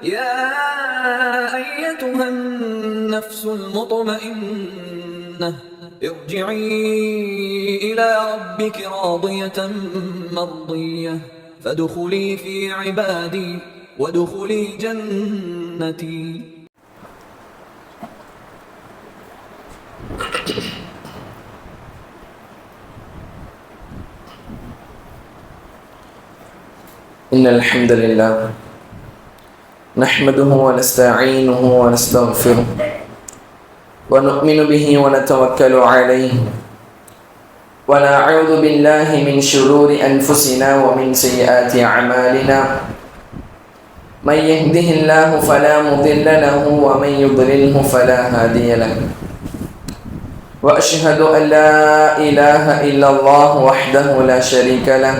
يا أيتها النفس المطمئنة ارجعي إلى ربك راضية مرضية فادخلي في عبادي وادخلي جنتي. إن الحمد لله نحمده ونستعينه ونستغفره ونؤمن به ونتوكل عليه ونعوذ بالله من شرور أنفسنا ومن سيئات أعمالنا من يهده الله فلا مضل له ومن يضلله فلا هادي له وأشهد أن لا إله إلا الله وحده لا شريك له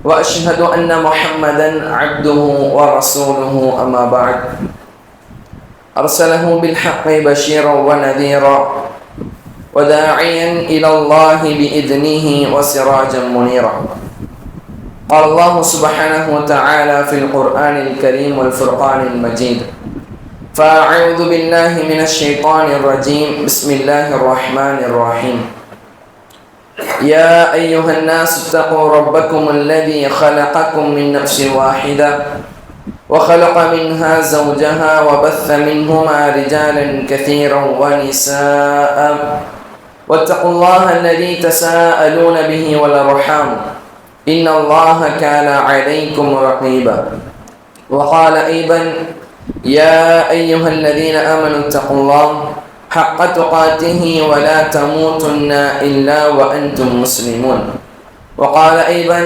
وأشهد أن محمدًا عبده ورسوله أما بعد أرسله بالحق بشيرا ونذيرا وداعيا إلى الله بإذنه وسراجا منيرا. قال الله سبحانه وتعالى في القرآن الكريم والفرقان المجيد: فأعوذ بالله من الشيطان الرجيم بسم الله الرحمن الرحيم. يا أيها الناس اتقوا ربكم الذي خلقكم من نفس واحدة وخلق منها زوجها وبث منهما رجالا كثيرا ونساء واتقوا الله الذي تساءلون به والأرحام إن الله كان عليكم رقيبا. وقال أيضا: يا أيها الذين آمنوا اتقوا الله حق تقاته ولا تموتن إلا وأنتم مسلمون. وقال أيضا: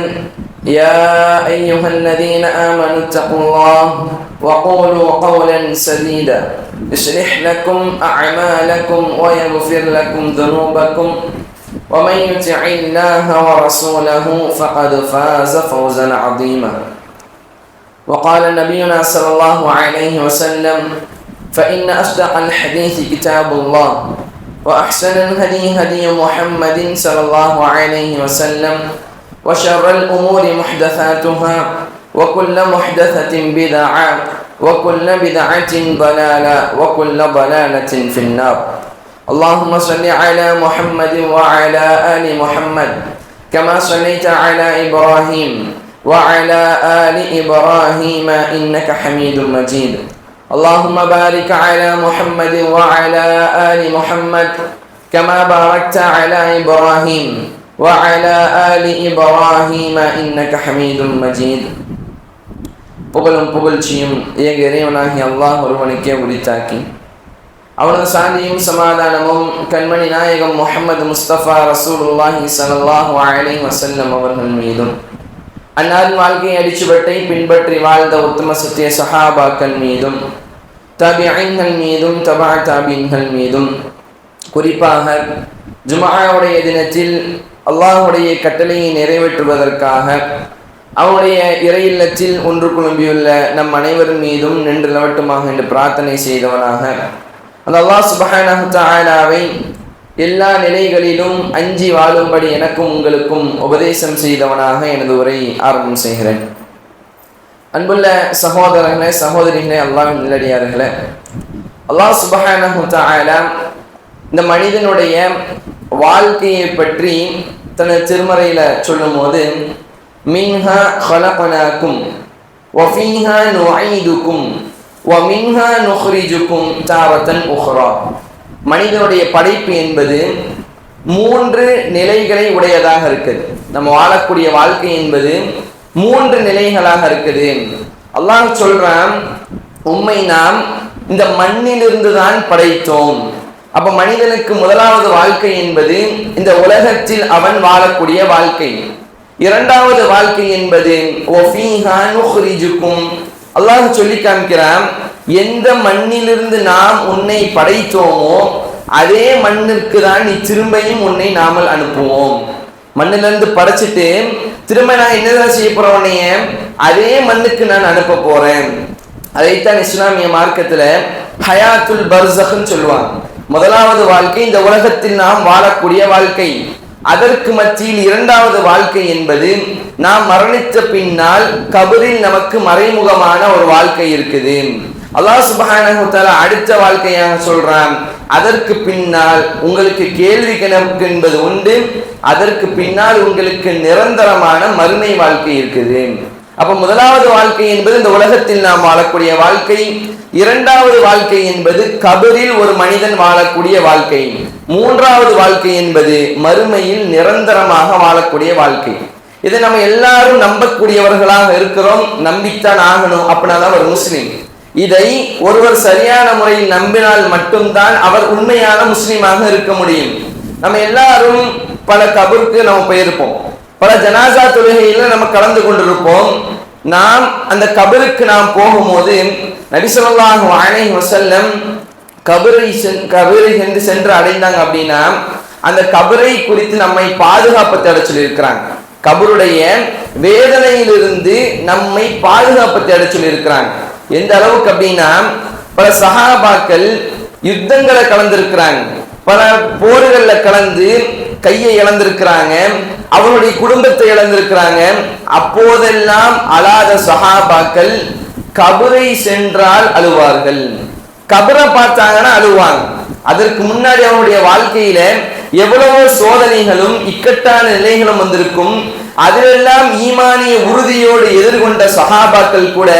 يا أيها الذين آمنوا اتقوا الله وقولوا قولا سديدا يصلح لكم أعمالكم ويغفر لكم ذنوبكم ومن يطع الله ورسوله فقد فاز فوزا عظيما. وقال نبينا صلى الله عليه وسلم: فإن أصدق الحديث كتاب الله وأحسن الهدي هدي محمد صلى الله عليه وسلم وشر الأمور محدثاتها وكل محدثة بدعة وكل بدعة ضلالة وكل ضلالة في النار. اللهم صل على محمد وعلى آل محمد كما صليت على إبراهيم وعلى آل إبراهيم إنك حميد مجيد. اللهم بارك على محمد وعلى آل محمد كما باركت على إبراهيم وعلى آل إبراهيم إنك حميد مجيد. புகழும் புகழ்ச்சியும் ஏக இறைவனாகிய அல்லாஹ் ஒருவனுக்கே உரித்தாக்கி அவனது சாந்தியும் சமாதானமும் கண்மணி நாயகம் முஹம்மது முஸ்தபா ரசூலுல்லாஹி ஸல்லல்லாஹு அலைஹி வஸல்லம் அவர்கள் மீதும் அன்னாரின் வாழ்க்கையை அடிச்சுவட்டை பின்பற்றி வாழ்ந்த உத்தம சத்திய சஹாபாக்கள் மீதும் தாபிஈன்கள் மீதும் தபா தாபிஈன்கள் மீதும் குறிப்பாக ஜும்ஆவுடைய தினத்தில் அல்லாஹ்வுடைய கட்டளையை நிறைவேற்றுவதற்காக அவனுடைய இறை இல்லத்தில் ஒன்று குழும்பியுள்ள நம் அனைவரின் மீதும் நின்று நிலவட்டுமாக என்று பிரார்த்தனை செய்தவனாக அந்த அல்லாஹ் சுப்ஹானஹு தஆலாவை எல்லா நிலைகளிலும் அஞ்சி வாழும்படி எனக்கும் உங்களுக்கும் உபதேசம் செய்தவனாக எனது உரை ஆரம்பம் செய்கிறேன். அன்புள்ள சகோதரர்களே, சகோதரிகளே, அல்லாஹ்வின் நல்லடியார்களே, அல்லாஹ் சுப்ஹானஹு தஆலா இந்த மனிதனுடைய வாழ்க்கையை பற்றி தனது திருமறையில சொல்லும் போது, மின்ஹா ஹலக்னாக்கும் வஃபீஹா நுஈதுக்கும் வமின்ஹா நுக்ரிஜுக்கும் தாரத்தன் உக்ரா. மனிதனுடைய படைப்பு என்பது 3 நிலைகளை உடையதாக இருக்குது. நம்ம வாழக்கூடிய வாழ்க்கை என்பது 3 நிலைகளாக இருக்குது. அல்லாஹ் சொல்றான், உம்மை நாம் இந்த மண்ணிலிருந்து தான் படைத்தோம். அப்ப மனிதனுக்கு முதலாவது வாழ்க்கை என்பது இந்த உலகத்தில் அவன் வாழக்கூடிய வாழ்க்கை. இரண்டாவது வாழ்க்கை என்பது வஃபீஹா நுக்ரிஜுக்கும். அல்லாஹ் சொல்லி காமிக்கிறான், எந்த மண்ணிலிருந்து நாம் உன்னை படைத்தோமோ அதே மண்ணிற்கு தான் நீ திரும்பியும் உன்னை நாமல் அனுப்புவோம். மண்ணிலிருந்து படைச்சிட்டு திரும்ப நான் என்னதான் செய்ய போறவனைய அதே மண்ணுக்கு நான் அனுப்ப போறேன். அதைத்தான் இஸ்லாமிய மார்க்கத்துல ஹயாத்துல் பர்ஸஹ்னு சொல்லுவாங்க. முதலாவது வாழ்க்கை இந்த உலகத்தில் நாம் வாழக்கூடிய வாழ்க்கை. அதற்கு மத்தியில் இரண்டாவது வாழ்க்கை என்பது நாம் மரணித்த பின்னால் கபரில் நமக்கு மறைமுகமான ஒரு வாழ்க்கை இருக்குது. அல்லாஹ் சுப்ஹானஹு வ தஆலா அடுத்த வாழ்க்கையாக சொல்றான், அதற்கு பின்னால் உங்களுக்கு கேள்வி கணக்கு என்பது உண்டு, அதற்கு பின்னால் உங்களுக்கு நிரந்தரமான மறுமை வாழ்க்கை இருக்குது. அப்ப முதலாவது வாழ்க்கை என்பது இந்த உலகத்தில் நாம் வாழக்கூடிய வாழ்க்கை, இரண்டாவது வாழ்க்கை என்பது கபரில் ஒரு மனிதன் வாழக்கூடிய வாழ்க்கை, மூன்றாவது வாழ்க்கை என்பது மறுமையில் நிரந்தரமாக வாழக்கூடிய வாழ்க்கை. இதை நம்ம எல்லாரும் நம்பக்கூடியவர்களாக இருக்கிறோம், நம்பித்தான் ஆகணும், அப்படின்னாதான் ஒரு முஸ்லிம். இதை ஒருவர் சரியான முறையில் நம்பினால் மட்டும்தான் அவர் உண்மையான முஸ்லிமாக இருக்க முடியும். நம்ம எல்லாரும் பல கபருக்கு நம்ம போயிருப்போம், பல ஜனாசா தொழுகையில நம்ம கலந்து கொண்டிருப்போம். நாம் அந்த கபருக்கு நாம் போகும்போது நபி ஸல்லல்லாஹு அலைஹி வஸல்லம் கபரை சென்று அடைந்தாங்க அப்படின்னா அந்த கபரை குறித்து நம்மை பாதுகாப்பு தேட சொல்லி இருக்கிறாங்க. கபருடைய வேதனையிலிருந்து நம்மை பாதுகாப்பு தேட சொல்லி இருக்கிறாங்க. எந்த அளவுக்கு அப்படின்னா பல சஹாபாக்கள் யுத்தங்களை கலந்திருக்கிறாங்க, பல போர்கள்ல கலந்து கையை இழந்திருக்கிறாங்க, அவருடைய குடும்பத்தை இழந்திருக்கிறாங்க. அப்போதெல்லாம் அழாத சஹாபாக்கள் கபரை சென்றால் அழுவார்கள், கபரை பார்த்தாங்கன்னா அழுவாங்க. அதற்கு முன்னாடி அவருடைய வாழ்க்கையில எவ்வளவோ சோதனைகளும் இக்கட்டான நிலைகளும் வந்திருக்கும். அதிலெல்லாம் ஈமானிய உறுதியோடு எதிர்கொண்ட சஹாபாக்கள் கூட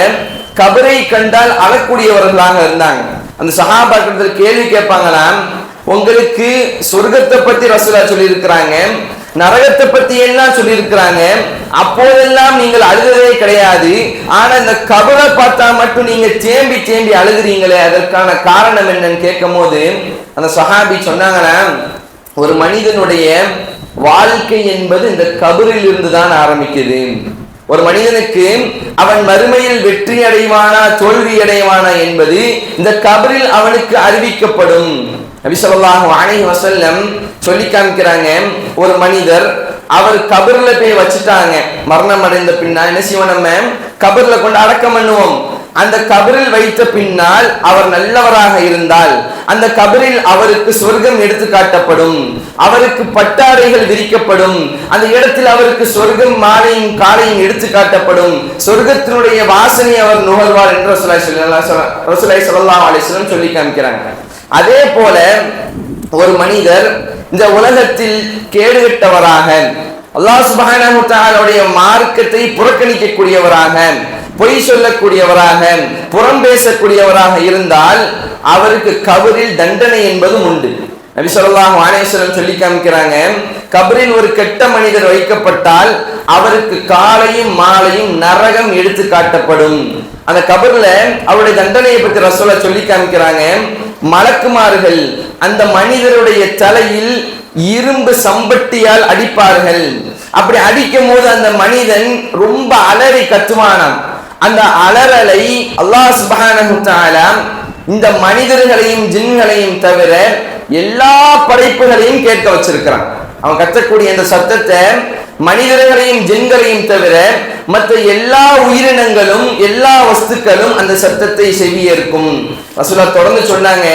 கபரை கண்டால் அழக்கூடியவர்களாக இருந்தாங்க. அந்த சஹாபாக்கள் கேள்வி கேட்பாங்களாம், உங்களுக்கு சொர்க்கத்தை பத்தி ரசூலுல்லாஹ் சொல்லி இருக்கிறாங்க, நரகத்தை பத்தி எல்லாம் சொல்லி இருக்கிறாங்க, அப்போதெல்லாம் நீங்கள் அழுததே கிடையாது, ஆனா இந்த கபரை பார்த்தா மட்டும் நீங்க தேம்பி தேம்பி அழுகிறீங்களே, அதற்கான காரணம் என்னன்னு கேட்கும் போது அந்த சஹாபி சொன்னாங்கன்னா, ஒரு மனிதனுடைய வாழ்க்கை என்பது இந்த கபரில் இருந்துதான் ஆரம்பிக்குது. ஒரு மனிதனுக்கு அவன் மறுமையில் வெற்றி அடைவானா தோல்வி அடைவானா என்பது இந்த கபரில் அவனுக்கு அறிவிக்கப்படும். நபி ஸல்லல்லாஹு அலைஹி வஸல்லம் சொல்லி காமிக்கிறாங்க, ஒரு மனிதர் அவர் கபர்ல போய் வச்சுட்டாங்க, மரணம் அடைந்த பின்னால் என்ன செய்வோம், நம்ம கபர்ல கொண்டு அடக்கம் பண்ணுவோம். அந்த கபரில் வைத்த பின்னால் அவர் நல்லவராக இருந்தால் அந்த கபரில் அவருக்கு சொர்க்கம் எடுத்து காட்டப்படும், அவருக்கு பட்டாடைகள் விரிக்கப்படும், அந்த இடத்தில் அவருக்கு சொர்க்கம் மாலையும் காலையும் எடுத்து காட்டப்படும், சொர்க்கத்தினுடைய வாசனை அவர் நுகர்வார் என்று ரசூலுல்லாஹி ஸல்லல்லாஹு அலைஹி வஸல்லம் சொல்லி காமிக்கிறாங்க. அதே போல ஒரு மனிதர் இந்த உலகத்தில் கேடுகட்டவராக, அல்லாஹ் சுப்ஹானஹு வ தஆலாவுடைய மார்க்கத்தை புறக்கணிக்கக்கூடியவராக, பொய் சொல்லக்கூடியவராக, புறம் பேசக்கூடியவராக இருந்தால் அவருக்கு கபரில் தண்டனை என்பதும் உண்டு. நபி ஸல்லல்லாஹு அலைஹி வஸல்லம் சொல்லி காமிக்கிறாங்க, கபரில் ஒரு கெட்ட மனிதர் வைக்கப்பட்டால் அவருக்கு காலையும் மாலையும் நரகம் எடுத்து காட்டப்படும். அந்த கபர்ல அவருடைய தண்டனையை பற்றி ரசூலுல்லாஹ் சொல்லி காமிக்கிறாங்க, மலக்குமார்கள் அந்த மனிதருடைய தலையில் இரும்பு சம்பட்டியால் அடிப்பார்கள். அப்படி அடிக்கும் போது அந்த மனிதன் ரொம்ப அலறி கத்துவானாம். அந்த அலறலை அல்லாஹ் சுப்ஹானஹு வ தஆலா இந்த மனிதர்களையும் ஜின்களையும் தவிர எல்லா படைப்புகளையும் கேட்க வச்சிருக்கிறான். அவன் கத்தக்கூடிய இந்த சத்தத்தை மனிதர்களையும் ஜின்களையும் தவிர மற்ற எல்லா உயிரினங்களும் எல்லா வஸ்துக்களும் அந்த சத்தத்தை செவியேற்கும். ரசூலுல்லாஹ் தொடர்ந்து சொன்னாங்க,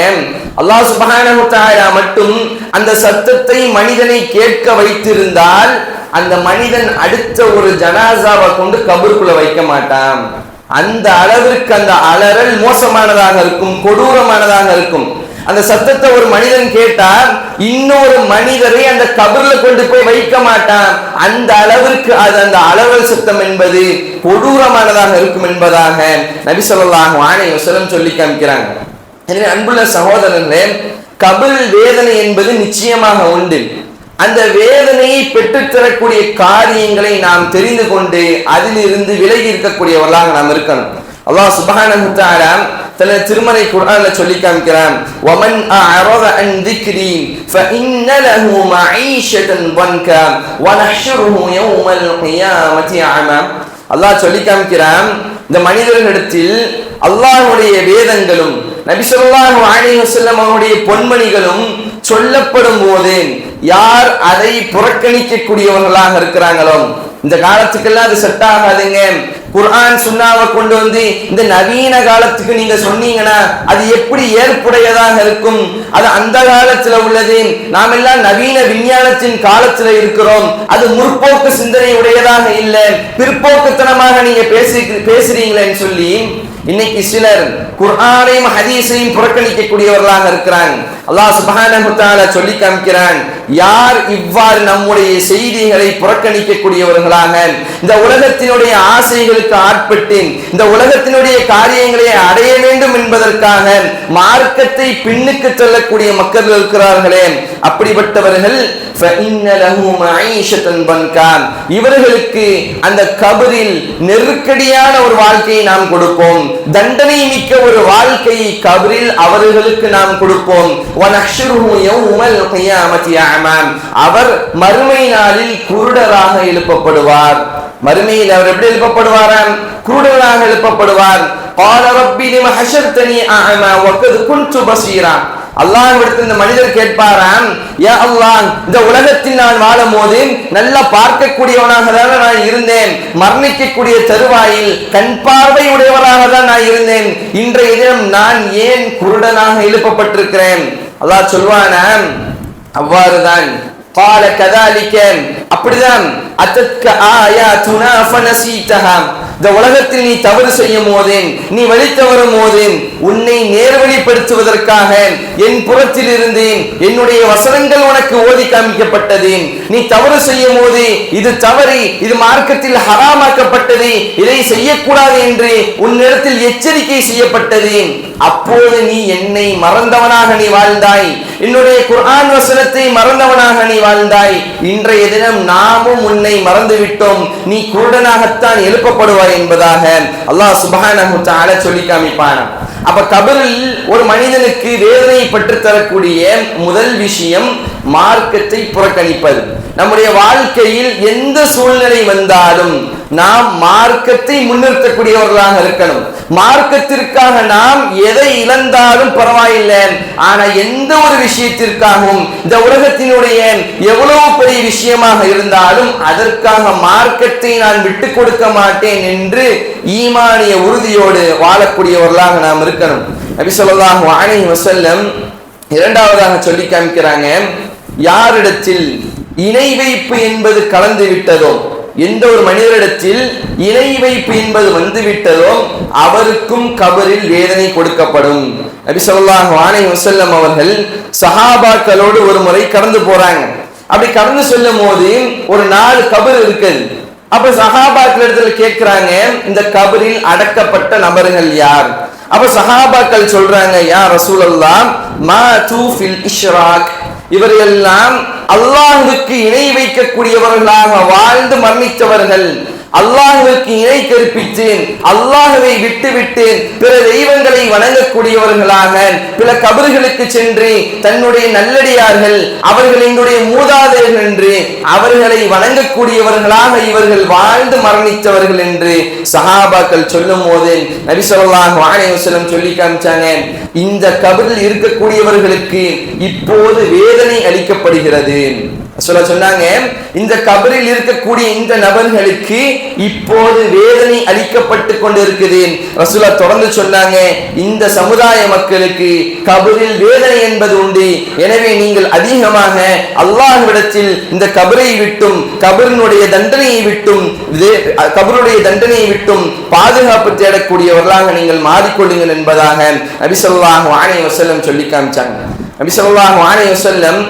அல்லாஹ் சுப்ஹானஹு வ தஆலா மட்டும் அந்த சத்தத்தை மனிதனை கேட்க வைத்திருந்தால் அந்த மனிதன் அடுத்த ஒரு ஜனாசாவை கொண்டு கபருக்குள்ள வைக்க மாட்டான். அந்த அளவிற்கு அந்த அலறல் மோசமானதாக இருக்கும், கொடூரமானதாக இருக்கும். அந்த சத்தத்தை ஒரு மனிதன் கேட்டால் இன்னொரு மனிதரை அந்த கபர்ல கொண்டு போய் வைக்க மாட்டான். அந்த அளவிற்கு அது அந்த அலறல் சத்தம் என்பது கொடூரமானதாக இருக்கும் என்பதாக நபி ஸல்லல்லாஹு அலைஹி வஸல்லம் சொல்லி காமிக்கிறாங்க. எனவே அன்புள்ள சகோதரர்களே, கபர் வேதனை என்பது நிச்சயமாக உண்டு. அந்த வேதனையை பெற்றுத்தரக்கூடிய காரியங்களை நாம் தெரிந்து கொண்டு அதிலிருந்து விலகி இருக்கக்கூடியவர்களாக நாம் இருக்கணும். அல்லாஹ் சுப்ஹானஹு வ தஆலா தனது திருமறை குர்ஆன்ல சொல்லி காமிக்கிறான், வமன் அஅரத அன் திக்ரி ஃபஇன்ன லஹு மஈஷதன் வன்கா வனஹ்ஷுருஹு யௌமல் கியாமத்தி அமா. அல்லாஹ் சொல்லி காமிக்கிறான், இந்த மனிதர்களிடத்தில் அல்லாஹ்வுடைய வேதங்களும் நபி ஸல்லல்லாஹு அலைஹி வஸல்லம் அவருடைய பொன்மணிகளும் சொல்லப்படும் போது யார் அதை புறக்கணிக்கக்கூடியவர்களாக இருக்கிறாங்களோ, இந்த காலத்துக்கெல்லாம் அது செட் ஆகாதுங்க, குர்ஆன் சுன்னாவை கொண்டு வந்து இந்த நவீன காலத்துக்கு நீங்க சொன்னீங்கன்னா அது எப்படி ஏற்புடையதாக இருக்கும்? அது அந்த காலத்துல உள்ளது, நாம் எல்லாம் நவீன விஞ்ஞானத்தின் காலத்துல இருக்கிறோம். அது முற்போக்கு சிந்தனை உடையதாக இல்லை, பிற்போக்குத்தனமாக நீங்க பேசுறீங்களேன்னு சொல்லி இன்னைக்கு சிலர் குர்ஆனையும் ஹதீஸையும் புறக்கணிக்கக்கூடியவர்களாக இருக்கிறாங்க. அல்லாஹ் சுப்ஹானஹு வ தஆலா சொல்லி காமிக்கிறான், யார் இவ்வாறு நம்முடைய செய்திகளை புறக்கணிக்கக்கூடியவர்களாக இந்த உலகத்தினுடைய ஆசைகளுக்கு ஆட்பட்டு இந்த உலகத்தினுடைய காரியங்களை அடைய வேண்டும் என்பதற்காக மார்க்கத்தை பின்னுக்கு தள்ளக்கூடிய மக்கள் இருக்கிறார்களே, அப்படிப்பட்டவர்கள் இவர்களுக்கு அந்த கபரில் நெருக்கடியான ஒரு வாழ்க்கையை நாம் கொடுப்போம், தண்டனை மிக்க ஒரு வாழ்க்கையை கபரில் அவர்களுக்கு நாம் கொடுப்போம். அவர் மறுமை நாளில் குருடராக எழுப்பப்படுவார். மறுமையில் அவர் எப்படி எழுப்பப்படுவாராம்? குருடராக எழுப்பப்படுவார். அல்லாஹ்விடத்தில் இந்த மனிதர் கேட்பாராம், யா அல்லாஹ், இந்த உலகத்தில் நான் வாழும் போது நல்லா பார்க்கக்கூடியவனாக தான் நான் இருந்தேன், மரணிக்கக்கூடிய தருவாயில் கண் பார்வை உடையவனாக தான் நான் இருந்தேன், இன்றைய தினம் நான் ஏன் குருடனாக எழுப்பப்பட்டிருக்கிறேன்? அல்லாஹ் சொல்வானாம், அவ்வாறுதான் قال كذلك அப்படிதான் அத்தக்க ஆயாத்துனா ஃபனசீதஹா, இந்த உலகத்தில் நீ தவறு செய்யும் போது, நீ வழி தவறும் போது உன்னை நேர்வழிப்படுத்துவதற்காக என் புறத்தில் இருந்து என்னுடைய வசனங்கள் உனக்கு ஓதி காமிக்கப்பட்டது. நீ தவறு செய்யும் போது இது தவறு, இது மார்க்கத்தில் ஹராமாக்கப்பட்டது, இதை செய்யக்கூடாது என்று உன்னிடத்தில் எச்சரிக்கை செய்யப்பட்டது. அப்போது நீ என்னை மறந்தவனாக நீ வாழ்ந்தாய், என்னுடைய குர்ஆன் வசனத்தை மறந்தவனாக நீ வாழ்ந்தாய். இன்றைய தினம் நாமும் உன்னை மறந்துவிட்டோம், நீ குருடனாகத்தான் எழுப்பப்படுவாய் என்பதாக அல்லாஹ் சுப்ஹானஹு வ தஆலா சொல்லி காமிப்பான். அப்ப கபரில் ஒரு மனிதனுக்கு வேதனை பெற்று தரக்கூடிய முதல் விஷயம் மார்க்கத்தை புறக்கணிப்பது. நம்முடைய வாழ்க்கையில் எந்த சூழ்நிலை வந்தாலும் நாம் மார்க்கத்தை முன்னிறுத்தக்கூடியவர்களாக இருக்கணும். மார்க்கத்திற்காக நாம் எதை இழந்தாலும் பரவாயில்லை, ஆனா எந்த ஒரு விஷயத்திற்காகவும் இந்த உலகத்தினுடைய எவ்வளவு பெரிய விஷயமாக இருந்தாலும் அதற்காக மார்க்கத்தை நான் விட்டுக் கொடுக்க மாட்டேன் என்று ஈமானிய உறுதியோடு வாழக்கூடியவர்களாக நாம் இருக்கணும். நபி ஸல்லல்லாஹு அலைஹி வஸல்லம் இரண்டாவதாக சொல்லி காமிக்கிறாங்க, யாரிடத்தில் இணை வைப்பு என்பது கலந்து விட்டதோ, எந்த ஒரு மனிதரிடத்தில் இணை வைப்பு என்பது வந்து விட்டதோ அவருக்கும் கபரில் வேதனை கொடுக்கப்படும். நபி ஸல்லல்லாஹு அலைஹி வஸல்லம் அவர்கள் சஹாபாக்களோடு ஒரு முறை கடந்து போறாங்க. அப்படி கடந்து செல்லும் போது ஒரு 4 கபர் இருக்குது. அப்ப சஹாபாக்கள் இடத்துல கேட்கிறாங்க, இந்த கபரில் அடக்கப்பட்ட நபர்கள் யார்? அப்ப சஹாபாக்கள் சொல்றாங்க, யா ரசூலல்லாஹ், மா தூஃபில் இஷ்ராக், இவர்களெல்லாம் அல்லாஹ்வுக்கு இணை வைக்கக்கூடியவர்களாக வாழ்ந்து மரணித்தவர்கள், அல்லாஹ்வுக்கு இணை கற்பித்து அல்லாஹ்வை விட்டுவிட்டு பிற தெய்வங்களை வணங்கக்கூடியவர்களாக பிற கபர்களுக்கு சென்று தன்னுடைய நல்லடியார்கள் அவர்கள் என்னுடைய மூதாதையர்கள் என்று அவர்களை வணங்கக்கூடியவர்களாக இவர்கள் வாழ்ந்து மரணித்தவர்கள் என்று சஹாபாக்கள் சொல்லும் போது நபி ஸல்லல்லாஹு அலைஹி வஸல்லம் சொல்லி காமிச்சாங்க, இந்த கபரில் இருக்கக்கூடியவர்களுக்கு இப்போது வேதனை அளிக்கப்படுகிறது. சொன்னாங்க, இந்த கபரில் இருக்கக்கூடிய இந்த நபர்களுக்கு இப்போது வேதனை அளிக்கப்பட்டு கொண்டிருக்குது. ரசூலா தொடர்ந்து சொன்னாங்க, இந்த சமுதாய மக்களுக்கு கபரில் வேதனை என்பது உண்டு, எனவே நீங்கள் அதிகமாக அல்லாஹ்விடத்தில் இந்த கபரை விட்டும் கபரினுடைய தண்டனையை விட்டும் பாதுகாப்பு தேடக்கூடியவர்களாக நீங்கள் மாறிக்கொள்ளுங்கள் என்பதாக நபி ஸல்லல்லாஹு அலைஹி வஸல்லம் சொல்லி காமிச்சாங்க. நபி ஸல்லல்லாஹு அலைஹி வஸல்லம்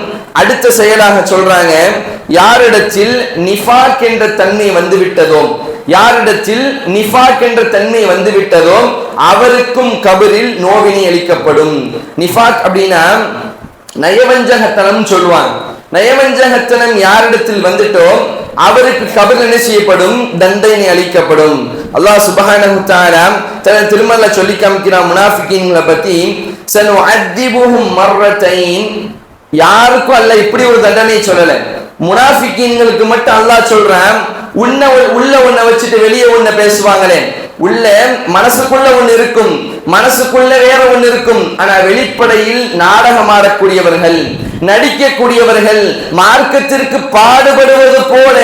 அடுத்த செயலாக சொல்றாங்க, யாரிடத்தில் நிஃபாக் என்ற தன்மை வந்துவிட்டதோ, யாரிடத்தில் நிஃபாக் என்ற தன்மை வந்துவிட்டதோ அவருக்கும் கபரில் நோவினை அளிக்கப்படும். நிஃபாக் அப்படின்னா நயவஞ்சகத்தனம் சொல்லுவாங்க. நயவஞ்சகத்தனம் யாரிடத்தில் வந்துட்டோ அவருக்கு கபர் என்ன செய்யப்படும்? தண்டனை அளிக்கப்படும். அல்லாஹ் சுப்ஹானஹு வ தஆலா தன் திருமறையில சொல்லி காமிக்கிறான் முனாஃபிகீன்களை பத்தி, சனுஅதிபுஹும் மர்ரத்தைன், யாருக்கும் அல்லாஹ் இப்படி ஒரு தண்டனை சொல்லல, முனாஃபிகீன்களுக்கு மட்டும் அல்லாஹ் சொல்றான், உள்ள ஒன்ன வச்சுட்டு வெளியே ஒன்ன பேசுவாங்களே, உள்ள மனசுக்குள்ள ஒண்ணு இருக்கும், மனசுக்குள்ள வேற ஒண்ணு இருக்கும். ஆனா வெளிப்படையில் நாடகம் ஆடக்கூடியவர்கள், நடிக்கக்கூடியவர்கள், மார்க்கத்திற்கு பாடுபடுவது போல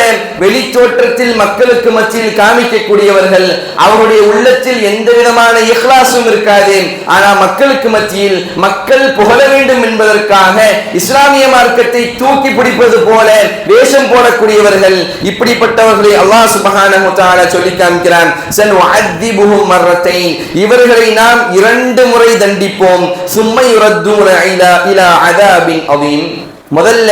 வெளி தோற்றத்தில் மக்களுக்கு மத்தியில் காமிக்கக்கூடியவர்கள், அவருடைய உள்ளத்தில் எந்த விதமான இஹ்லாஸும் இருக்காது. ஆனா மக்களுக்கு மத்தியில் மக்கள் புகழ வேண்டும் என்பதற்காக இஸ்லாமிய மார்க்கத்தை தூக்கி பிடிப்பது போல வேஷம் போடக்கூடியவர்கள், இப்படிப்பட்டவர்களை அல்லாஹ் சுப்ஹானஹு வ தஆலா சொல்லி காமிக்கிறான். சனுஅذிபுஹும் மர்ரத்தைன், இவர்களை நாம் 2 முறை தண்டிப்போம். சும்மை யுரத்தூன இலா அதாபின் அதீம், முதல்ல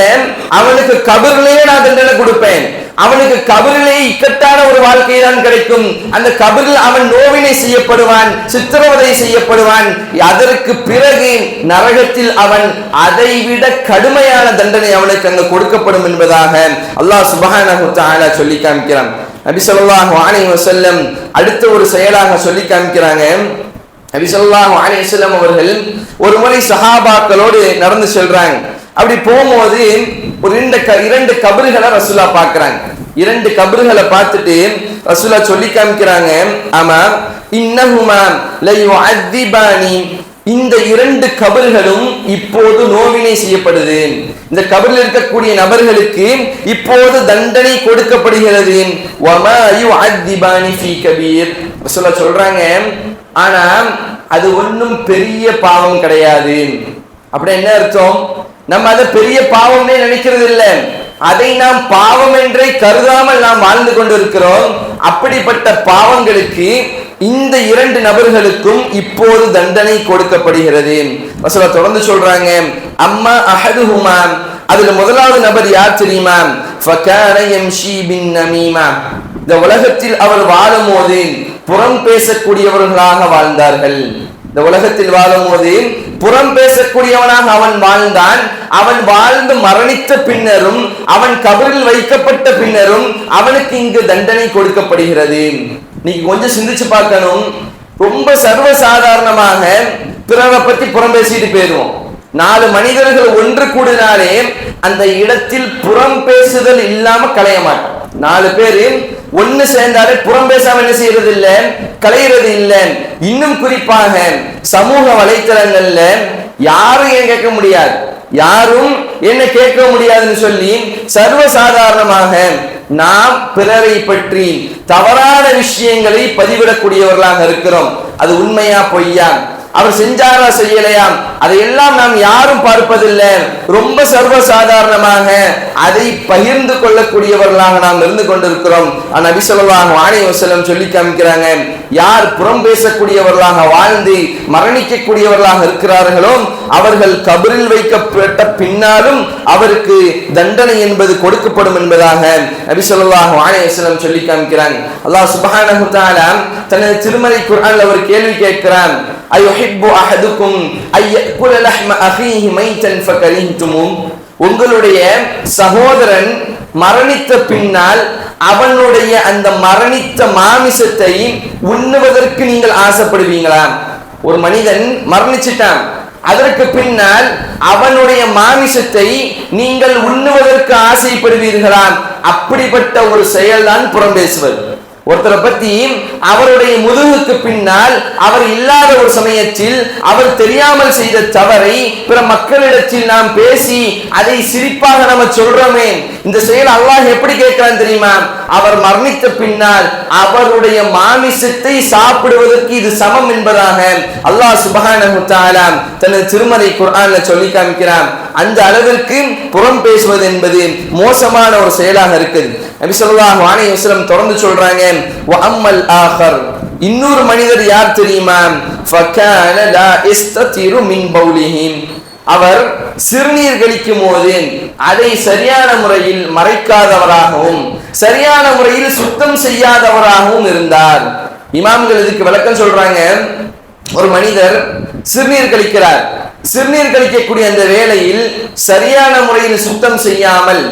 அவனுக்கு கபரிலேயே நான் தண்டனை கொடுப்பேன். அவனுக்கு கபரிலே இக்கட்டான ஒரு வாழ்க்கை தான் கிடைக்கும். அந்த கபரில் அவன் நோவினை செய்யப்படுவான், சித்திரவதை செய்யப்படுவான். அதற்கு பிறகு நரகத்தில் அவன் அதைவிட கடுமையான தண்டனை அவனுக்கு அங்கு கொடுக்கப்படும் என்பதாக அல்லாஹ் சுப்ஹானஹு வ தஆலா சொல்லி காமிக்கிறான். நபி ஸல்லல்லாஹு அலைஹி வஸல்லம் அடுத்த ஒரு செயலாக சொல்லி காமிக்கிறாங்க. நபி ஸல்லல்லாஹு அலைஹி வஸல்லம் அவர்கள் ஒரு முறை சஹாபாக்களோடு நடந்து செல்றாங்க. அப்படி போகும்போது ஒரு 2 கபறுகளை ரசூலா பார்க்கறாங்க. 2 கபறுகளை பார்த்துட்டு ரசூலா சொல்லி காமிக்கிறாங்க, ஆமா இன்னஹுமா லயுஅذிபானி, இந்த 2 கபறுகளும் இப்போது நோவினை செய்யப்படுது. இந்த கபரில் இருக்கக்கூடிய நபர்களுக்கு இப்போது தண்டனை கொடுக்கப்படுகிறது. வமா யுஅذிபானி ஃபீ கபீர், ரசூலா சொல்றாங்க, ஆனா அது ஒன்றும் பெரிய பாவம் கிடையாது. அப்படி என்ன அர்த்தம்? நம்ம அதை பெரிய பாவம்னே நினைக்கிறது இல்லை, அதை நாம் பாவம் என்றே கருதாமல் நாம் வாழ்ந்து கொண்டிருக்கிறோம். அப்படிப்பட்ட பாவங்களுக்கு இந்த 2 நபர்களுக்கும் இப்போது தண்டனை கொடுக்கப்படுகிறது. ரசூலா தொடர்ந்து சொல்றாங்க, அம்மா அஹதுஹுமா, அதுல முதலாவது நபர் யார் தெரியுமா? ஃபகான யம்ஷி பின் நமீமா, இந்த உலகத்தில் அவர் வாழும்போது புறம் பேசக்கூடியவர்களாக வாழ்ந்தார்கள். இந்த உலகத்தில் வாழும்போது புறம் பேசக்கூடியவனாக அவன் வாழ்ந்தான். அவன் வாழ்ந்து மரணித்த பின்னரும், அவன் கபரில் வைக்கப்பட்ட பின்னரும் அவனுக்கு இங்கு தண்டனை கொடுக்கப்படுகிறது. நீங்க கொஞ்சம் சிந்திச்சு பார்க்கணும். ரொம்ப சர்வசாதாரணமாக பிறரை பத்தி புறம் பேசிட்டு போயிடுவோம். 4 மனிதர்கள் ஒன்று கூடினாலே அந்த இடத்தில் புறம் பேசுதல் இல்லாம களைய மாட்டோம். 4 பேரு ஒன்னு சேர்ந்தாலே புறம் பேசாம என்ன செய்யறது இல்ல, களையிறது இல்ல. இன்னும் குறிப்பாக சமூக வலைத்தளங்கள்ல யாரும் ஏன் கேட்க முடியாது, யாரும் என்ன கேட்க முடியாதுன்னு சொல்லி சர்வசாதாரணமாக நாம் பிறரை பற்றி தவறான விஷயங்களை பதிவிடக்கூடியவர்களாக இருக்கிறோம். அது உண்மையா பொய்யா, அவர் செஞ்சாரா செய்யலையா, அதையெல்லாம் நாம் யாரும் பார்ப்பதில்லை. ரொம்ப சர்வசாதாரணமாக அதை பகிர்ந்து கொள்ளக்கூடியவர்களாக நாம் இருந்து கொண்டிருக்கிறோம். நபி ஸல்லல்லாஹு அலைஹி வஸல்லம் சொல்லி காமிக்கிறாங்க, யார் புறம் பேசக்கூடியவர்களாக வாழ்ந்து மரணிக்கக்கூடியவர்களாக இருக்கிறார்களோ அவர்கள் கபரில் வைக்கப்பட்ட பின்னாலும் அவருக்கு தண்டனை என்பது கொடுக்கப்படும் என்பதாக நபி ஸல்லல்லாஹு அலைஹி வஸல்லம் சொல்லி காமிக்கிறாங்க. அல்லாஹ் சுப்ஹானஹு வ தஆலா தனது திருமறை குர்ஆனில் ஒரு கேள்வி கேட்கிறான், அயுஹிப்பு அஹதுக்கும் ஐயகுல லஹ்ம அஹீஹி மைத்தன் ஃபகரிஹ்துமு, உங்களுடைய சகோதரன் மரணித்த பின்னால் அவனுடைய அந்த மரணித்த மாமிசத்தை உண்ணுவதற்கு நீங்கள் ஆசைப்படுவீங்களா? ஒரு மனிதன் மரணிச்சிட்டான், அதற்கு பின்னால் அவனுடைய மாமிசத்தை நீங்கள் உண்ணுவதற்கு ஆசைப்படுவீர்களா? அப்படிப்பட்ட ஒரு செயல்தான் புறம் பேசுவது. ஒருத்தரை பத்தி அவருடைய முதுகுக்கு பின்னால் அவர் இல்லாத ஒரு சமயத்தில் அவர் தெரியாமல் செய்த தவறை பிற மக்களிடத்தில் நாம் பேசி அதை சிரிப்பாக நம்ம சொல்றோமே, இந்த செயல் அல்லாஹ் எப்படி கேட்கிறான் தெரியுமா? அவர் மரணித்த பின்னால் அவருடைய மாமிசத்தை சாப்பிடுவதற்கு இது சமம் என்பதாக அல்லாஹ் சுப்ஹானஹு வ தஆலா தனது திருமறை குர்ஆன்ல சொல்லி காமிக்கிறான். அந்த அளவிற்கு புறம் பேசுவது என்பது மோசமான ஒரு செயலாக இருக்குது. நபி ஸல்லல்லாஹு அலைஹி வஸல்லம் தொடர்ந்து சொல்றாங்க, வ அம்மல் ஆகர், இன்னொரு மனிதர் யார் தெரியுமா? ஃபகான லா இஸ்ததிரு மின் பௌலிஹி, அவர் சிறுநீர் கழிக்கும் போது அதை சரியான முறையில் மறைக்காதவராகவும் சரியான முறையில் சுத்தம் செய்யாதவராகவும் இருந்தார். இமாம்கள் இதுக்கு விளக்கம் சொல்றாங்க, ஒரு மனிதர் சிறுநீர் கழிக்கிறார், சிறுநீர் கழிக்கக்கூடிய அந்த வேளையில் சரியான முறையில் சுத்தம் செய்யாமல்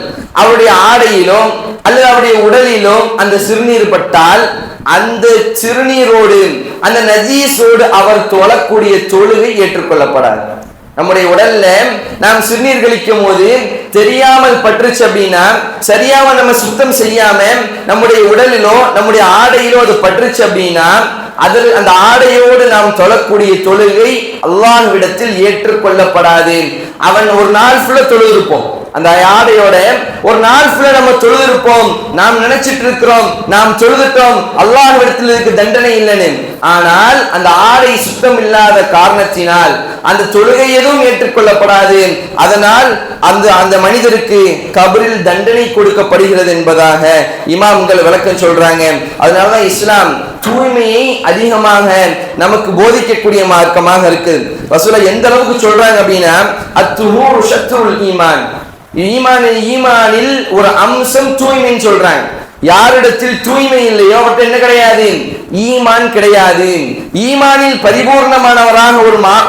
அவருடைய ஆடையிலோ அல்லது அவருடைய உடலிலோ அந்த சிறுநீர் பட்டால் அந்த சிறுநீரோடு அந்த நஜீஸோடு அவர் தொழக்கூடிய தொழுகை ஏற்றுக்கொள்ளப்படாது. நம்முடைய உடல்ல நாம் சிறுநீர் கழிக்கும் போது தெரியாமல் பற்றுச்சு அப்படின்னா, சரியாம நம்ம சுத்தம் செய்யாம நம்முடைய உடலிலோ நம்முடைய ஆடையிலோ அது பற்றுச்சு அப்படின்னா, அதில் அந்த ஆடையோடு நாம் தொழக்கூடிய தொழுகை அல்லாஹ்விடத்தில் ஏற்றுக்கொள்ளப்படாது. அவன் ஒரு நாள் ஃபுல்லா தொழுதிருப்போம், அந்த ஆடையோட ஒரு நாள் ஃபுல்லா நம்ம தொழுதிருப்போம், நாம் நினைச்சிட்டு இருக்கிறோம் நாம் தொழுதுட்டோம், அல்லாஹ்விடத்தில் இதுக்கு தண்டனை இல்லைன்னு. ஆனால் அந்த ஆடை சுத்தம் இல்லாத காரணத்தினால் அந்த தொழுகை எதுவும் ஏற்றுக்கொள்ளப்படாது. அதனால் அந்த அந்த மனிதருக்கு கபரில் தண்டனை கொடுக்கப்படுகிறது என்பதாக இமாம்கள் விளக்கம் சொல்றாங்க. அதனாலதான் இஸ்லாம் தூய்மையை அதிகமாக நமக்கு போதிக்கக்கூடிய மார்க்கமாக இருக்கு. ரசூலுல்லாஹ் எந்த அளவுக்கு சொல்றாங்க அப்படின்னா, அத்துஹூரு ஷத்ருல் ஈமான், ஈமானில் ஒரு அம்சம் தூய்மைன்னு சொல்றாங்க. யாரிடத்தில் தூய்மை இல்லையோ அவர்கிட்ட என்ன கிடையாது, ஈமான் கிடையாது. ஈமானில் பரிபூர்ணமானவராக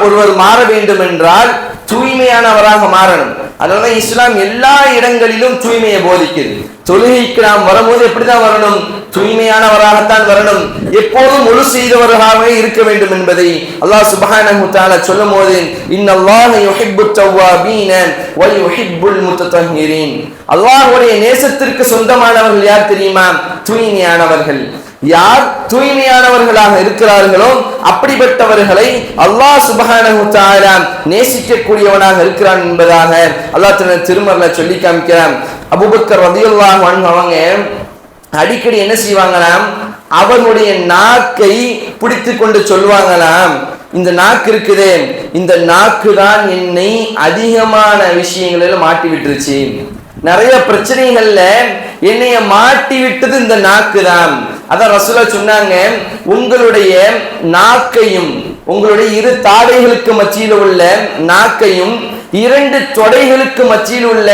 ஒருவர் மாற வேண்டும் என்றால் தூய்மையானவராக மாறணும். அதனால இஸ்லாம் எல்லா இடங்களிலும் தூய்மையை போதிக்குது. தொழுகைக்கு நாம் வரும்போது எப்படிதான் வரணும், தூய்மையானவராகத்தான் வரணும், எப்போதும் முழு செய்தவர்களாக இருக்க வேண்டும் என்பதை அல்லாஹ் சுப்ஹானஹு வ தஆலா சொல்லும் போது, இன்னல்லாஹ யுஹிப்புத் தவ்வாபீன வ யுஹிப்புல் முத்தத்தஹிரீன், அல்லாஹ்வுடைய நேசத்திற்கு சொந்தமானவர்கள் யார் தெரியுமா, தூய்மையானவர்கள். யார் தூய்மையானவர்களாக இருக்கிறார்களோ அப்படிப்பட்டவர்களை அல்லாஹ் சுப்ஹானஹு வ தஆலா நேசிக்கக்கூடியவனாக இருக்கிறான் என்பதாக அல்லாஹ் தன் திருமறையில சொல்லி காமிக்கிறான். அபூபக்கர் ரலியல்லாஹு அன்ஹு அவங்க அடிக்கடி என்ன செய்வாங்களாம், அவனுடைய நாக்கை பிடித்து கொண்டு சொல்லுவாங்களாம், இந்த நாக்கு இருக்குதே, இந்த நாக்கு தான் என்னை அதிகமான விஷயங்களில் மாட்டி விட்டுருச்சு, நிறைய பிரச்சனைகள்ல என்னைய மாட்டி விட்டது இந்த நாக்கு தான். அதான் ரசூலுல்லாஹ் சொன்னாங்க, உங்களுடைய நாக்கையும் உங்களுடைய இரு தாடைகளுக்கு மத்தியில் உள்ள நாக்கையும் இரண்டு தொடைகளுக்கு மத்தியில் உள்ள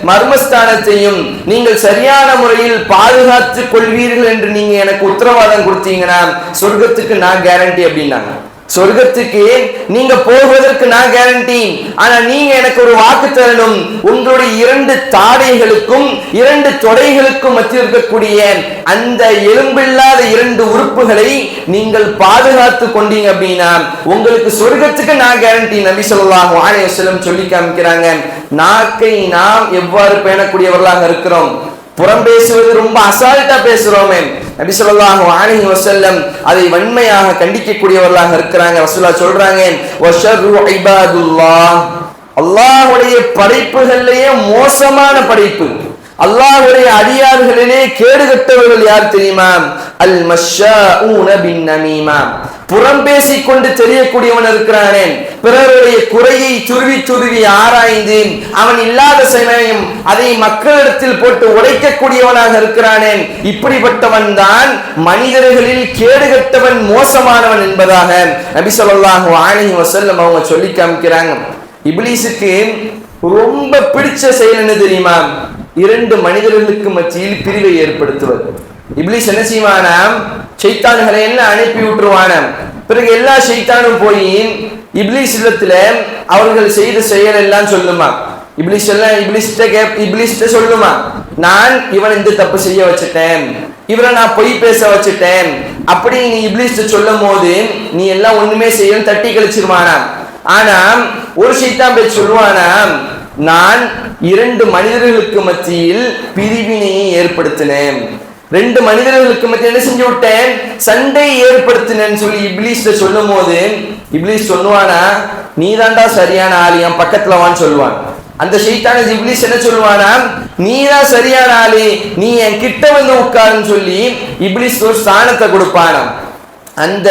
மர்மஸ்தானத்தையும் நீங்கள் சரியான முறையில் பாதுகாத்துக் கொள்வீர்கள் என்று நீங்க எனக்கு உத்தரவாதம் கொடுத்தீங்கன்னா சொர்க்கத்துக்கு நான் கேரண்டி அப்படின்னாங்க. சொர்க்கத்துக்கு நீங்க போவதற்கு நான் கேரண்டி, ஆனா நீங்க எனக்கு ஒரு வாக்கு தரணும், உங்களுடைய இரண்டு தாடைகளுக்கும் இரண்டு தொடைகளுக்கும் மத்தியில் இருக்கக்கூடிய அந்த எலும்பில்லாத இரண்டு உறுப்புகளை நீங்கள் பாதுகாத்து கொண்டீங்க அப்படின்னா உங்களுக்கு சொர்க்கத்துக்கு நான் கேரண்டி. நபி ஸல்லல்லாஹு அலைஹி வஸல்லம் சொல்லி காமிக்கிறாங்க. நாக்கை நாம் எவ்வாறு பேணக்கூடியவர்களாக இருக்கிறோம், புறம் பேசுவது ரொம்ப அசால்ட்டா பேசுறோமே, நபி ஸல்லல்லாஹு அலைஹி வஸல்லம் அதை வன்மையாக கண்டிக்கக்கூடியவர்களாக இருக்கிறாங்க. ரசூலுல்லாஹ் சொல்றாங்க, வஷர்ரு இபாதுல்லாஹ், அல்லாஹ்வுடைய படைப்புகளிலேயே மோசமான படைப்பு, அல்லாஹ்வுடைய அடியார்களிலே கேடுகட்டவர்கள் யார் தெரியுமா, அல் மஷ்ஷாஊன பின் நமீமா, புறம் பேசிக்கொண்டு தெரியக்கூடியவன் இருக்கிறானே, பிறருடைய குறையை துருவி துருவி ஆராய்ந்து அவன் இல்லாத சமயம் அதை மக்களிடத்தில் போட்டு உடைக்கக்கூடியவனாக இருக்கிறானே, இப்படிப்பட்டவன் தான் மனிதர்களில் கேடுகட்டவன் மோசமானவன் என்பதாக நபி ஸல்லல்லாஹு அலைஹி வஸல்லம் அவங்க சொல்லி காமிக்கிறாங்க. இப்லீஸுக்கு ரொம்ப பிடிச்ச செயல் என்ன தெரியுமா, இரண்டு மனிதர்களுக்கு மத்தியில் பிரிவை ஏற்படுத்துவது. இப்லீஸ் என்ன செய்வானா, ஷைத்தான்களை எல்லாம் அனுப்பி விட்டுருவான, பிறகு எல்லா ஷைத்தானும் போய் இப்லீஸ் இடத்துல அவர்கள் செய்த செயல் எல்லாம் சொல்லுமா, இப்லீஸ்ட சொல்லுமா, நான் இவன் இந்த தப்பு செய்ய வச்சுட்டேன், இவரை நான் பொய் பேச வச்சுட்டேன் அப்படி நீ இப்லீஸ்ட சொல்லும் போது நீ எல்லாம் ஒண்ணுமே செய்யணும் தட்டி கழிச்சிருவானா. ஆனா ஒரு ஷைத்தான் போய் சொல்லுவானா, நான் இரண்டு மனிதர்களுக்கு மத்தியில் பிரிவினையை ஏற்படுத்தினேன், ரெண்டு மனிதர்களுக்கு மத்தியில் என்ன செஞ்சு விட்டேன், சண்டை ஏற்படுத்தினேன்னு சொல்லி இப்லீஸ்ட சொல்லும் போது இப்லீஸ் சொல்லுவானா, நீ தாண்டா சரியான ஆளு, என் பக்கத்துல வான்னு சொல்லுவான். அந்த ஷைத்தான இப்லீஸ் என்ன சொல்லுவானா, நீ தான் சரியான ஆளு, நீ என் கிட்ட வந்து உட்காருன்னு சொல்லி இப்லீஸ் ஒரு ஸ்தானத்தை கொடுப்பானாம். அந்த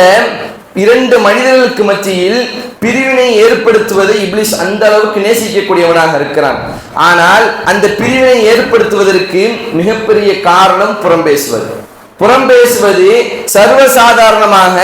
இரண்டு மனிதர்களுக்கு மத்தியில் பிரிவினை ஏற்படுத்துவதை இப்லீஸ் அந்த அளவுக்கு நேசிக்கக்கூடியவனாக இருக்கிறான். ஆனால் அந்த பிரிவினை ஏற்படுத்துவதற்கு மிகப்பெரிய காரணம் புறம் பேசுவது. புறம் பேசுவது சர்வசாதாரணமாக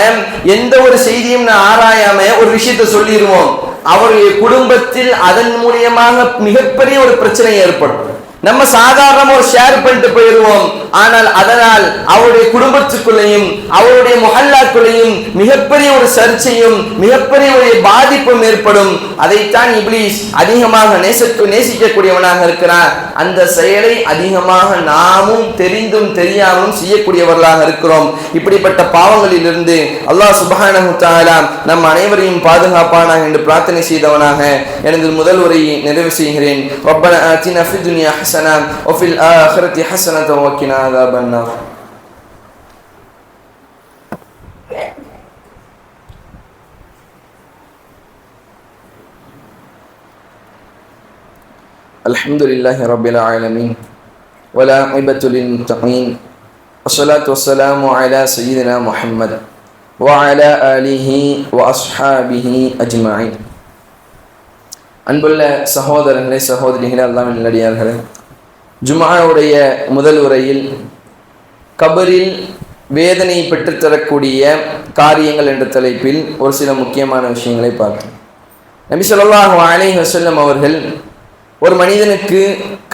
எந்த ஒரு செய்தியும் நான் ஆராயாம ஒரு விஷயத்தை சொல்லிடுவோம், அவருடைய குடும்பத்தில் அதன் மூலியமாக மிகப்பெரிய ஒரு பிரச்சனை ஏற்படும். நம்ம சாதாரணமா ஒரு ஷேர் பண்ணிட்டு போயிடுவோம். ஆனால் அதனால் அவருடைய குடும்பத்துக்குள்ளேயும் அவருடைய முஹல்லாக்குள்ளேயும் மிகப்பெரிய ஒரு சர்ச்சையும் மிகப்பெரிய ஒரு பாதிப்பும் ஏற்படும். அதைத்தான் இப்லீஸ் அதிகமாக நேசிக்கக்கூடியவனாக இருக்கிறார். அந்த செயலை அதிகமாக நாமும் தெரிந்தும் தெரியாமலும் செய்யக்கூடியவர்களாக இருக்கிறோம். இப்படிப்பட்ட பாவங்களில் இருந்து அல்லாஹ் சுப்ஹானஹு தஆலா நம் அனைவரையும் பாதுகாப்பானாக என்று பிரார்த்தனை செய்தவனாக எனது முதல் உரையை நிறைவு செய்கிறேன். ரப்பனா ஆத்தினா ஃபித் துன்யா ஹஸனா வ ஃபில் ஆখিরাতি ஹஸனத வ கினா அஸாபன் நார். அல்ஹம்துலில்லாஹி ரப்பில் ஆலமீன் வல் ஆகிபத்து லில் முத்தகீன் வஸ்ஸலாத்து வஸ்ஸலாமு அலா சய்யிதினா முஹம்மத் வஅலா ஆலிஹி வஅஸ்ஹாபிஹி அஜ்மஈன். அன்புள்ள சகோதரர்களே, சகோதரிகளே, அல்லாஹ்வின் நல்லடியார்களே, ஜும்ஆவுடைய முதல் உரையில் கபரில் வேதனை பெற்றுத்தரக்கூடிய காரியங்கள் என்ற தலைப்பில் ஒரு சில முக்கியமான விஷயங்களை பார்த்தோம். நபி ஸல்லல்லாஹு அலைஹி வஸல்லம் அவர்கள் ஒரு மனிதனுக்கு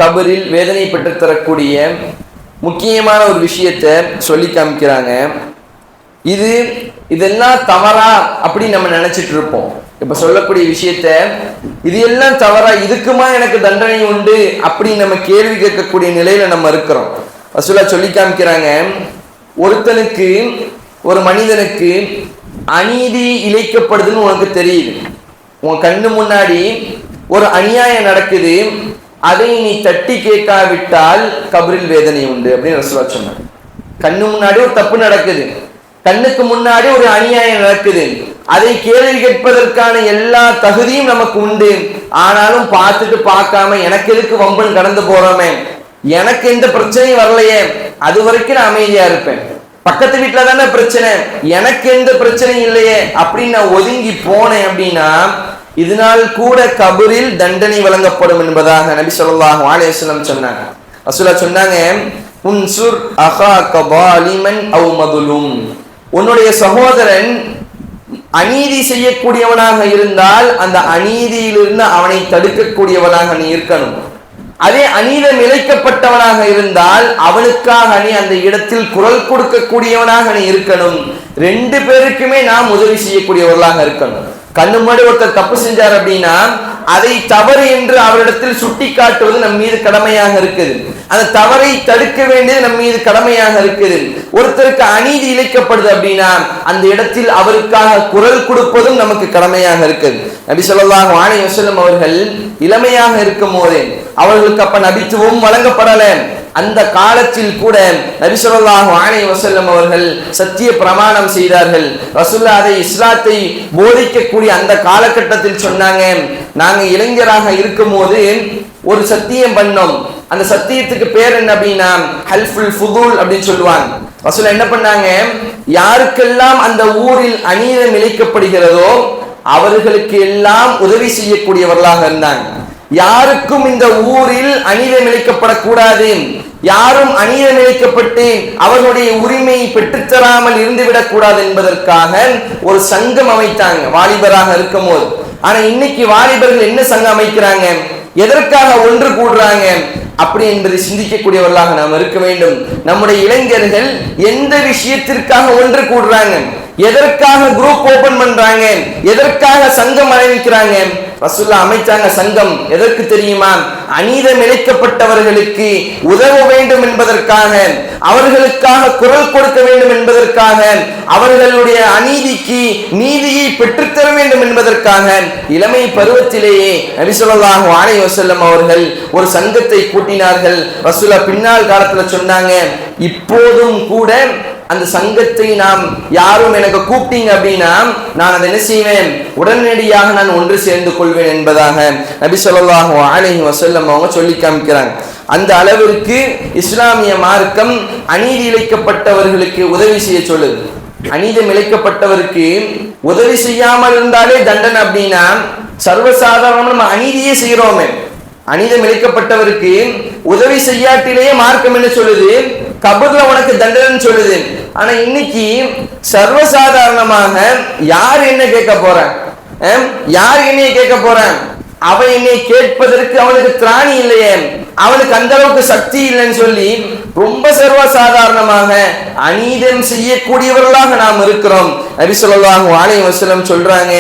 கபரில் வேதனை பெற்றுத்தரக்கூடிய முக்கியமான ஒரு விஷயத்தை சொல்லி காமிக்கிறாங்க. இதெல்லாம் தவறா அப்படின்னு நம்ம நினைச்சிட்டு இருப்போம். இப்ப சொல்லக்கூடிய விஷயத்த இது எல்லாம் தவறா, இதுக்குமா எனக்கு தண்டனை உண்டு அப்படின்னு நம்ம கேள்வி கேட்கக்கூடிய நிலையில நம்ம இருக்கிறோம். ரசூலுல்லாஹ் சொல்லி காமிக்கிறாங்க, ஒருத்தனுக்கு ஒரு மனிதனுக்கு அநீதி இழைக்கப்படுதுன்னு உனக்கு தெரியுது. உன் கண்ணு முன்னாடி ஒரு அநியாயம் நடக்குது, அதை நீ தட்டி கேட்காவிட்டால் கபரில் வேதனை உண்டு அப்படின்னு ரசூலுல்லாஹ் சொன்னாங்க. கண்ணு முன்னாடி ஒரு தப்பு நடக்குது, கண்ணுக்கு முன்னாடி ஒரு அநியாயம் நடக்குது, அதை கேள்வி கேட்பதற்கான எல்லா தகுதியும் நமக்கு உண்டு. ஆனாலும் பார்த்துட்டு பார்க்காம எனக்கு எதுக்கு வம்பன் கடந்து போறோமே, எனக்கு எந்த பிரச்சனையும் வரலையே, அது வரைக்கும் நான் அமைதியா இருப்பேன். பக்கத்து வீட்டுல தானே பிரச்சனை, எனக்கு எந்த பிரச்சனையும் இல்லையே அப்படின்னு நான் ஒதுங்கி போனேன் அப்படின்னா இதனால் கூட கபரில் தண்டனை வழங்கப்படும் என்பதாக நபி ஸல்லல்லாஹு அலைஹி வஸல்லம் சொன்னாங்க. ரசூலுல்லாஹ் சொன்னாங்க, உன்சுர் அகாக பாலிமன் அவ் மதுலும், உன்னுடைய சகோதரன் அநீதி செய்யக்கூடியவனாக இருந்தால் அந்த அநீதியிலிருந்து அவனை தடுக்கக்கூடியவனாக நீ இருக்கணும். அதே அநீதம் இழைக்கப்பட்டவனாக இருந்தால் அவனுக்காக நீ அந்த இடத்தில் குரல் கொடுக்கக்கூடியவனாக நீ இருக்கணும். ரெண்டு பேருக்குமே நாம் உதவி செய்யக்கூடியவர்களாக இருக்கணும். கண்ணு முன்னாடி ஒருத்தர் தப்பு செஞ்சார் அப்படின்னா அதை தவறு என்று அவரிடத்தில் சுட்டி காட்டுவது நம் மீது கடமையாக இருக்குது. அந்த தவறை தடுக்க வேண்டியது நம் மீது கடமையாக இருக்குது. ஒருத்தருக்கு அநீதி இழைக்கப்படுது அப்படின்னா அந்த இடத்தில் அவருக்காக குரல் கொடுப்பதும் நமக்கு கடமையாக இருக்குது. நபி ஸல்லல்லாஹு அலைஹி வஸல்லம் அவர்கள் இளமையாக இருக்கும் போதே, அவர்களுக்கு அப்ப நபித்துவம் வழங்கப்படல, அந்த காலத்தில் கூட நபி ஸல்லல்லாஹு அலைஹி வஸல்லம் அவர்கள் சத்திய பிரமாணம் செய்தார்கள். ரசூலுல்லாஹ் அதை இஸ்லாத்தை போதிக்கக்கூடிய அந்த காலகட்டத்தில் சொன்னாங்க, நாங்க இளைஞராக இருக்கும் போது ஒரு சத்தியம் பண்ணோம். அந்த சத்தியத்துக்கு பேர் என்ன அப்படின்னா ஹல்ஃபுல் ஃபுதூல் அப்படின்னு சொல்லுவாங்க. ரசூலுல்லாஹ் என்ன பண்ணாங்க, யாருக்கெல்லாம் அந்த ஊரில் அநீதம் இழைக்கப்படுகிறதோ அவர்களுக்கு எல்லாம் உதவி செய்யக்கூடியவர்களாக இருந்தாங்க. யாருக்கும் இந்த ஊரில் அநீதம் இழைக்கப்படக்கூடாது, யாரும் அநீதம் இழைக்கப்பட்டு அவர்களுடைய உரிமையை பெற்றுத்தராமல் இருந்துவிடக் கூடாது என்பதற்காக ஒரு சங்கம் அமைத்தாங்க வாலிபராக இருக்கும் போது. ஆனா இன்னைக்கு வாலிபர்கள் என்ன சங்கம் அமைக்கிறாங்க, எதற்காக ஒன்று கூடுறாங்க அப்படி என்பதை சிந்திக்கக்கூடியவர்களாக நாம் இருக்க வேண்டும். நம்முடைய இளைஞர்கள் எந்த விஷயத்திற்காக ஒன்று கூடுறாங்க, எதற்காக குரூப் ஓபன் பண்றாங்க, எதற்காக சங்கம் அறிவிக்கிறாங்க? ரசூலுல்லாஹ் அமைச்சாங்க சங்கம் எதற்கு தெரியுமா? அநீதம் இழைக்கப்பட்டவர்களுக்கு உதவ வேண்டும் என்பதற்காக, அவர்களுக்காக குரல் கொடுக்க வேண்டும் என்பதற்காக, அவர்களுடைய அநீதிக்கு நீதியை பெற்றுத்தர வேண்டும் என்பதற்காக இளமை பருவத்திலேயே நபி ஸல்லல்லாஹு அலைஹி வஸல்லம் அவர்கள் ஒரு சங்கத்தை கூட்டினார்கள். ரசூலுல்லாஹ் பின்னால் காலத்துல சொன்னாங்க, இப்போதும் கூட அந்த சங்கத்தை நாம் யாரும் எனக்கு கூப்பிட்டீங்க அப்படின்னா நான் அதை என்ன செய்வேன், உடனடியாக நான் ஒன்று சேர்ந்து கொள்வேன் என்பதாக நபி ஸல்லல்லாஹு அலைஹி வஸல்லம் அவங்க சொல்லி காமிக்கிறாங்க. அந்த அளவிற்கு இஸ்லாமிய மார்க்கம் அநீதி இழைக்கப்பட்டவர்களுக்கு உதவி செய்ய சொல்லுது. அநீதம் இழைக்கப்பட்டவருக்கு உதவி செய்யாமல் இருந்தாலே தண்டனை அப்படின்னா சர்வசாதாரணமா நம்ம அநீதியே செய்கிறோமே. அநீதம் இழைக்கப்பட்டவருக்கு உதவி செய்யாட்டிலேயே மார்க்கம் என்ன சொல்லுது, கபர்ல உனக்கு தண்டனை சொல்லுது. ஆனா இன்னைக்கு சர்வசாதாரணமாக யார் என்ன கேட்க போறான், யார் என்னைய கேட்க போறான், அவன் என்னை கேட்பதற்கு அவனுக்கு திராணி இல்லையே, அவனுக்கு அந்த அளவுக்கு சக்தி இல்லைன்னு சொல்லி ரொம்ப சர்வசாதாரணமாக அநீதம் செய்யக்கூடியவர்களாக நாம் இருக்கிறோம். நபி ஸல்லல்லாஹு அலைஹி வஸல்லம் சொல்றாங்க,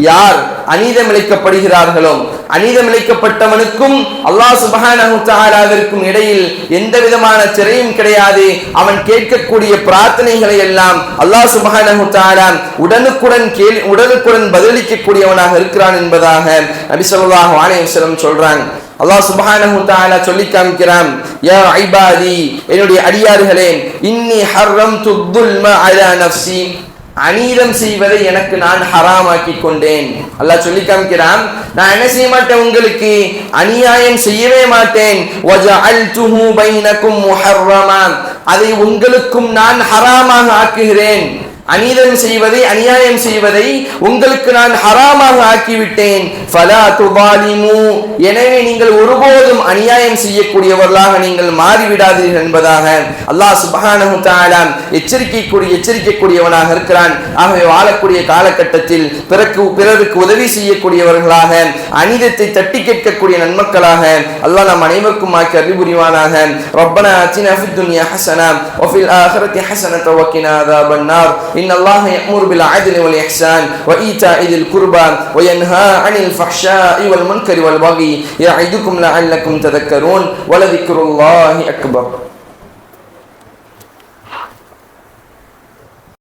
யார் அநீதம் இழைக்கப்படுகிறார்களோ அநீதம் இழைக்கப்பட்டவனுக்கும் அல்லாஹ் சுப்ஹானஹு தஆலாவிற்கும் இடையில் எந்த விதமான திரையும் கிடையாது. அவன் கேட்கக்கூடிய பிரார்த்தனைகளை எல்லாம் அல்லாஹ் சுப்ஹானஹு தஆலா உடனுக்குடன் பதிலளிக்கக்கூடியவனாக இருக்கிறான் என்பதாக நபி ஸல்லல்லாஹு அலைஹி வஸல்லம் சொல்றாங்க. அல்லாஹ் சுப்ஹானஹு தஆலா சொல்லி காமிக்கிறான், யா இபாதி, என்னுடைய அடியார்களே, இன்னி ஹர்ரம்து ظுல்ம அலா நஃப்ஸி, அநீதம் செய்வதை எனக்கு நான் ஹராமாக்கி கொண்டேன். அல்லாஹ் சொல்லி காமிக்கிறான், நான் என்ன செய்ய மாட்டேன், உங்களுக்கு அநியாயம் செய்யவே மாட்டேன். வஜஅல்துஹு பைனக்கும் முஹர்ரமா, அதை உங்களுக்கும் நான் ஹராமாக ஆக்குகிறேன். அநீதம் செய்வதை அநியாயம் செய்வதை உங்களுக்கு நான் ஹராமாக ஆக்கிவிட்டேன். ஃபலா துபாலிமு, எனவே நீங்கள் ஒருபோதும் அநியாயம் செய்யக்கூடியவர்களாக நீங்கள் மாறிவிடாதீர்கள் என்பதாக அல்லாஹ் சுப்ஹானஹு தஆலா எச்சரிக்கக்கூடியவனாக இருக்கிறான். ஆகவே வாழக்கூடிய காலகட்டத்தில் பிறருக்கு உதவி செய்யக்கூடியவர்களாக, அநீதத்தை தட்டி கேட்கக்கூடிய நன்மக்களாக அல்லாஹ் நம் அனைவருக்கும் ஆக்கி அருள் புரிவானாக. ரப்பனா ஆத்தினா ஃபித் துன்யா ஹஸனா வ ஃபில் ஆখিরাতি ஹஸனத வ கினா அஸாபன் நார். إن الله يأمر بالعدل والإحسان وإيتاء ذي القربى وينهى عن الفحشاء والمنكر والبغي يعظكم لعلكم تذكرون ولذكر الله أكبر.